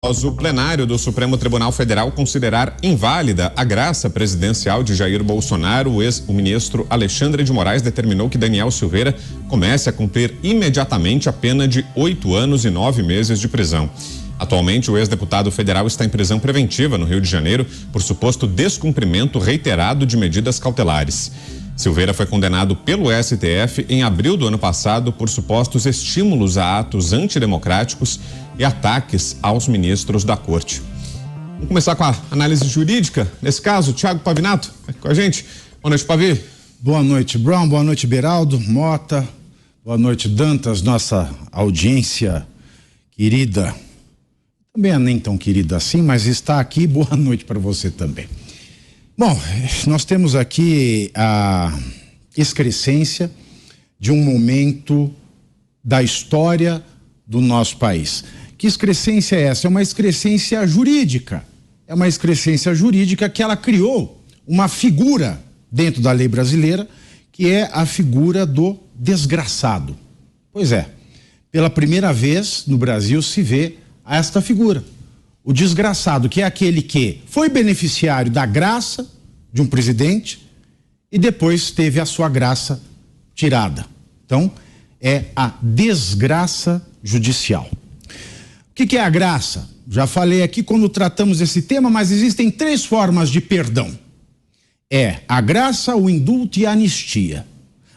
Após o plenário do Supremo Tribunal Federal considerar inválida a graça presidencial de Jair Bolsonaro, o ministro Alexandre de Moraes determinou que Daniel Silveira comece a cumprir imediatamente a pena de 8 anos e 9 meses de prisão. Atualmente, o ex-deputado federal está em prisão preventiva no Rio de Janeiro por suposto descumprimento reiterado de medidas cautelares. Silveira foi condenado pelo STF em abril do ano passado por supostos estímulos a atos antidemocráticos e ataques aos ministros da corte. Vamos começar com a análise jurídica. Nesse caso, Thiago Pavinato, com a gente. Boa noite, Pavi. Boa noite, Brown. Boa noite, Beraldo, Mota. Boa noite, Dantas, nossa audiência querida. Também é nem tão querida assim, mas está aqui. Boa noite para você também. Bom, nós temos aqui a excrescência de um momento da história do nosso país. Que excrescência é essa? É uma excrescência jurídica. É uma excrescência jurídica que ela criou uma figura dentro da lei brasileira, que é a figura do desgraçado. Pois é, pela primeira vez no Brasil se vê esta figura. O desgraçado, que é aquele que foi beneficiário da graça de um presidente e depois teve a sua graça tirada. Então, é a desgraça judicial. O que é a graça? Já falei aqui quando tratamos esse tema, mas existem 3 formas de perdão. É a graça, o indulto e a anistia.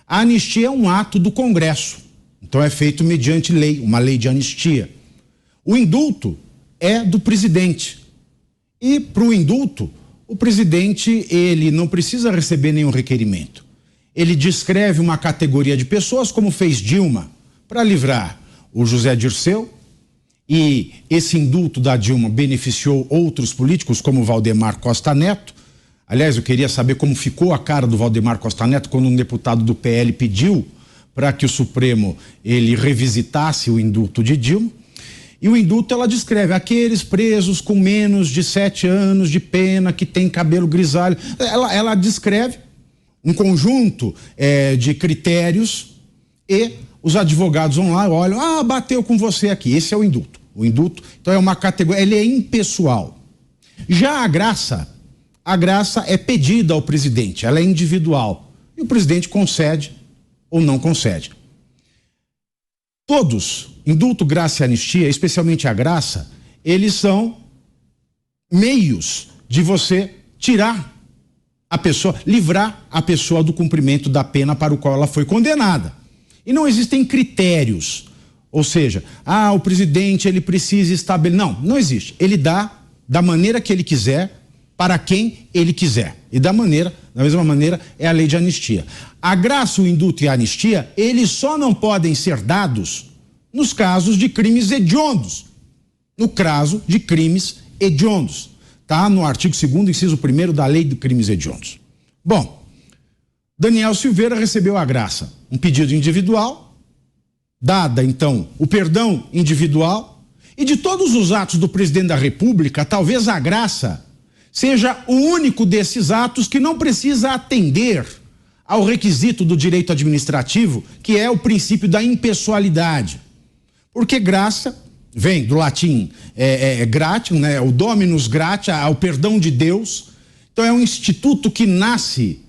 A anistia é um ato do Congresso, então é feito mediante lei, uma lei de anistia. O indulto é do presidente. E para o indulto, o presidente, ele não precisa receber nenhum requerimento. Ele descreve uma categoria de pessoas, como fez Dilma, para livrar o José Dirceu, e esse indulto da Dilma beneficiou outros políticos, como Valdemar Costa Neto. Aliás, eu queria saber como ficou a cara do Valdemar Costa Neto quando um deputado do PL pediu para que o Supremo ele revisitasse o indulto de Dilma. E o indulto, ela descreve aqueles presos com menos de 7 anos de pena, que tem cabelo grisalho. Ela descreve um conjunto de critérios e os advogados vão lá e olham, bateu com você aqui. Esse é o indulto. O indulto, então, é uma categoria, ele é impessoal. Já a graça é pedida ao presidente, ela é individual. E o presidente concede ou não concede. Todos, indulto, graça e anistia, especialmente a graça, eles são meios de você tirar a pessoa, livrar a pessoa do cumprimento da pena para o qual ela foi condenada. E não existem critérios, ou seja, o presidente ele precisa estabelecer, não existe. Ele dá da maneira que ele quiser, para quem ele quiser. E da mesma maneira, é a lei de anistia. A graça, o indulto e a anistia, eles só não podem ser dados nos casos de crimes hediondos. No caso de crimes hediondos. Tá no artigo 2º, inciso 1º da lei de crimes hediondos. Bom, Daniel Silveira recebeu a graça. Um pedido individual, dada então o perdão individual, e de todos os atos do presidente da República, talvez a graça seja o único desses atos que não precisa atender ao requisito do direito administrativo, que é o princípio da impessoalidade. Porque graça vem do latim gratium, né? O dominus gratia, ao perdão de Deus. Então é um instituto que nasce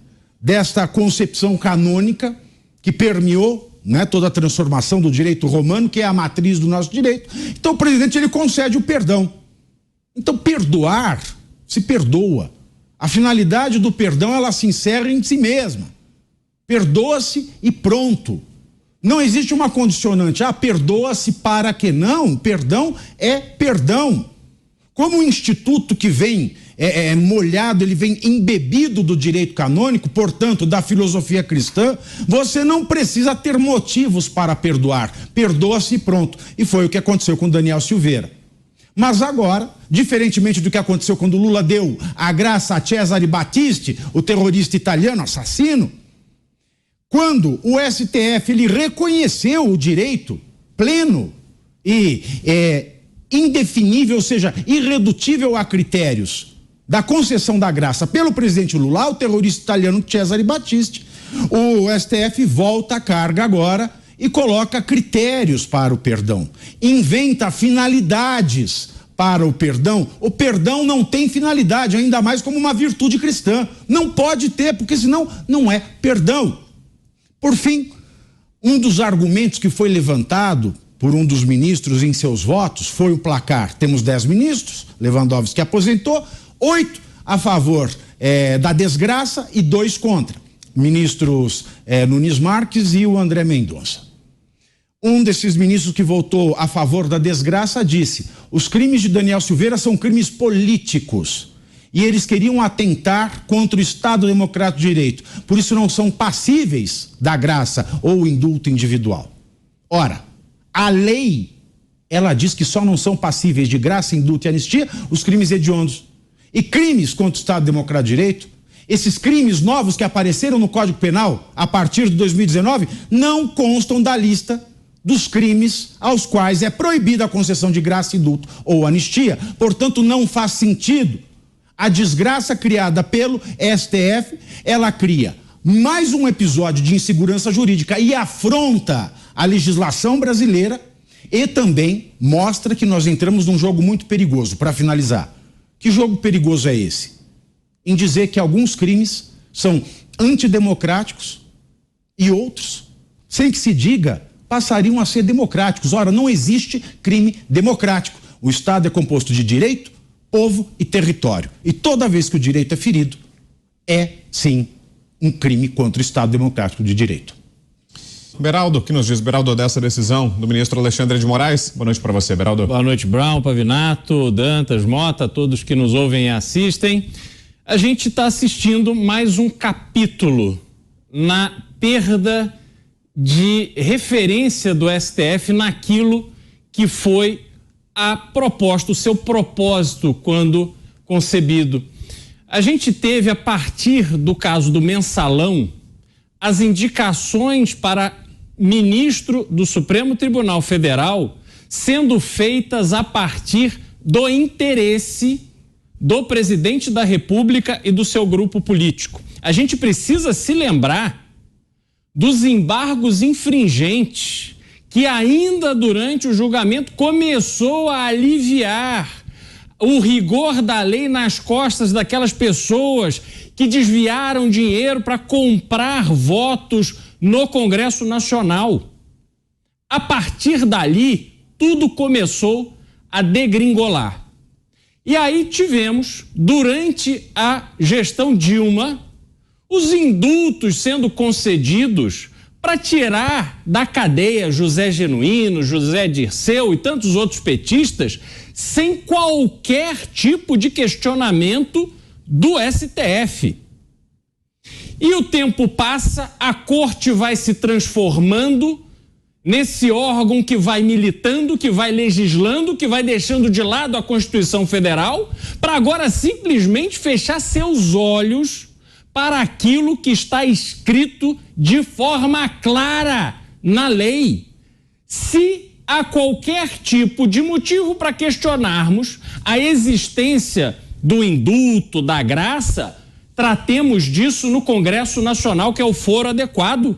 desta concepção canônica que permeou, né, toda a transformação do direito romano, que é a matriz do nosso direito. Então o presidente ele concede o perdão. Então perdoar se perdoa. A finalidade do perdão ela se encerra em si mesma. Perdoa-se e pronto. Não existe uma condicionante, perdoa-se para que não, perdão é perdão. Como um instituto que vem molhado, ele vem embebido do direito canônico, portanto, da filosofia cristã, você não precisa ter motivos para perdoar. Perdoa-se e pronto. E foi o que aconteceu com Daniel Silveira. Mas agora, diferentemente do que aconteceu quando Lula deu a graça a Cesare Battisti, o terrorista italiano, assassino, quando o STF ele reconheceu o direito pleno e indefinível, ou seja, irredutível a critérios da concessão da graça pelo presidente Lula, o terrorista italiano Cesare Battisti, o STF volta a carga agora e coloca critérios para o perdão, inventa finalidades para o perdão não tem finalidade, ainda mais como uma virtude cristã. Não pode ter, porque senão não é perdão. Por fim, um dos argumentos que foi levantado por um dos ministros em seus votos foi o placar. Temos 10 ministros, Lewandowski aposentou, 8 a favor da desgraça e 2 contra. Ministros Nunes Marques e o André Mendonça. Um desses ministros que votou a favor da desgraça disse: os crimes de Daniel Silveira são crimes políticos e eles queriam atentar contra o Estado Democrático de Direito. Por isso não são passíveis da graça ou indulto individual. Ora, a lei, ela diz que só não são passíveis de graça, indulto e anistia os crimes hediondos. E crimes contra o Estado Democrático de Direito, esses crimes novos que apareceram no Código Penal a partir de 2019, não constam da lista dos crimes aos quais é proibida a concessão de graça, indulto ou anistia. Portanto, não faz sentido. A desgraça criada pelo STF, ela cria mais um episódio de insegurança jurídica e afronta a legislação brasileira e também mostra que nós entramos num jogo muito perigoso. Para finalizar, que jogo perigoso é esse? Em dizer que alguns crimes são antidemocráticos e outros, sem que se diga, passariam a ser democráticos. Ora, não existe crime democrático. O Estado é composto de direito, povo e território. E toda vez que o direito é ferido, é, sim, um crime contra o Estado Democrático de Direito. Beraldo, o que nos diz, Beraldo, dessa decisão do ministro Alexandre de Moraes? Boa noite para você, Beraldo. Boa noite, Brown, Pavinato, Dantas, Mota, todos que nos ouvem e assistem. A gente está assistindo mais um capítulo na perda de referência do STF naquilo que foi a proposta, o seu propósito quando concebido. A gente teve, a partir do caso do Mensalão, as indicações para ministro do Supremo Tribunal Federal sendo feitas a partir do interesse do presidente da República e do seu grupo político. A gente precisa se lembrar dos embargos infringentes que ainda durante o julgamento começou a aliviar o rigor da lei nas costas daquelas pessoas que desviaram dinheiro para comprar votos no Congresso Nacional. A partir dali, tudo começou a degringolar. E aí tivemos, durante a gestão Dilma, os indultos sendo concedidos para tirar da cadeia José Genuíno, José Dirceu e tantos outros petistas, sem qualquer tipo de questionamento do STF. E o tempo passa, a corte vai se transformando nesse órgão que vai militando, que vai legislando, que vai deixando de lado a Constituição Federal, para agora simplesmente fechar seus olhos para aquilo que está escrito de forma clara na lei. Se há qualquer tipo de motivo para questionarmos a existência do indulto, da graça, tratemos disso no Congresso Nacional, que é o foro adequado.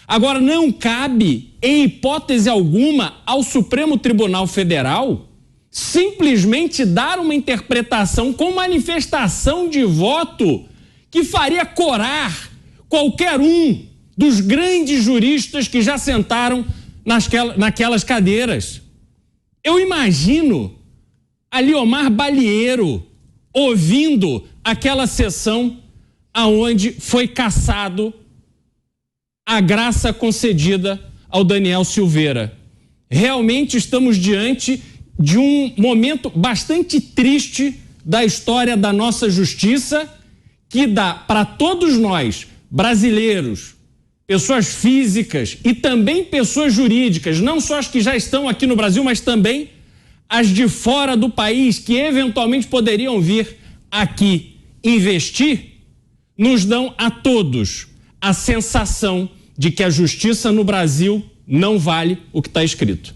Agora, não cabe, em hipótese alguma, ao Supremo Tribunal Federal simplesmente dar uma interpretação com manifestação de voto que faria corar qualquer um dos grandes juristas que já sentaram naquelas cadeiras. Eu imagino a Liomar Balieiro ouvindo aquela sessão aonde foi cassado a graça concedida ao Daniel Silveira. Realmente estamos diante de um momento bastante triste da história da nossa justiça, que dá para todos nós, brasileiros, pessoas físicas e também pessoas jurídicas, não só as que já estão aqui no Brasil, mas também as de fora do país, que eventualmente poderiam vir aqui investir, nos dão a todos a sensação de que a justiça no Brasil não vale o que está escrito.